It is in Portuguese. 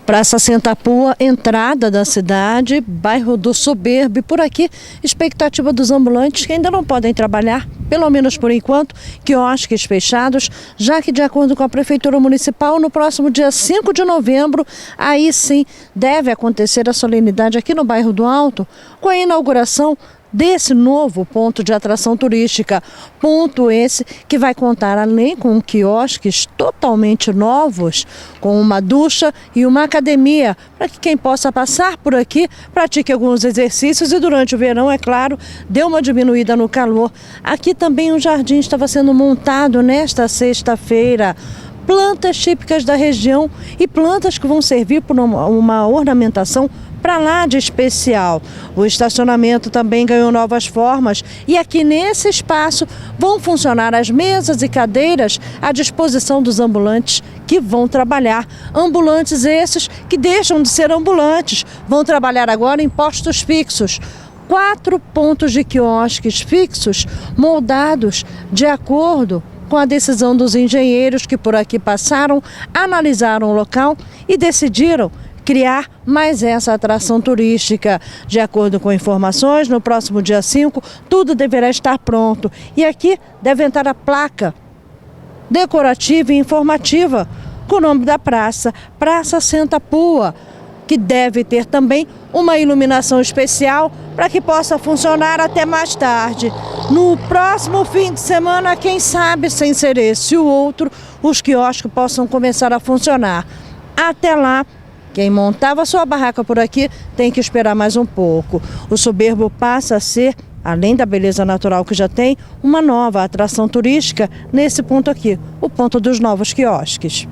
Praça Santa Pua, entrada da cidade, bairro do Soberbo. Por aqui, expectativa dos ambulantes que ainda não podem trabalhar, pelo menos por enquanto, quiosques fechados, já que, de acordo com a Prefeitura Municipal, no próximo dia 5 de novembro, aí sim deve acontecer a solenidade aqui no bairro do Alto, com a inauguração desse novo ponto de atração turística. Ponto esse que vai contar, além com quiosques totalmente novos, com uma ducha e uma academia, para que quem possa passar por aqui pratique alguns exercícios e durante o verão, é claro, dê uma diminuída no calor. Aqui também um jardim estava sendo montado nesta sexta-feira. Plantas típicas da região e plantas que vão servir por uma ornamentação para lá de especial. O estacionamento também ganhou novas formas e aqui nesse espaço vão funcionar as mesas e cadeiras à disposição dos ambulantes que vão trabalhar. Ambulantes esses que deixam de ser ambulantes, vão trabalhar agora em postos fixos. 4 pontos de quiosques fixos moldados de acordo com a decisão dos engenheiros que por aqui passaram, analisaram o local e decidiram criar mais essa atração turística. De acordo com informações, no próximo dia 5, tudo deverá estar pronto. E aqui deve entrar a placa decorativa e informativa com o nome da praça, Praça Santa Pua, que deve ter também uma iluminação especial para que possa funcionar até mais tarde. No próximo fim de semana, quem sabe, sem ser esse o outro, os quiosques possam começar a funcionar. Até lá, quem montava sua barraca por aqui tem que esperar mais um pouco. O Soberbo passa a ser, além da beleza natural que já tem, uma nova atração turística nesse ponto aqui, o ponto dos novos quiosques.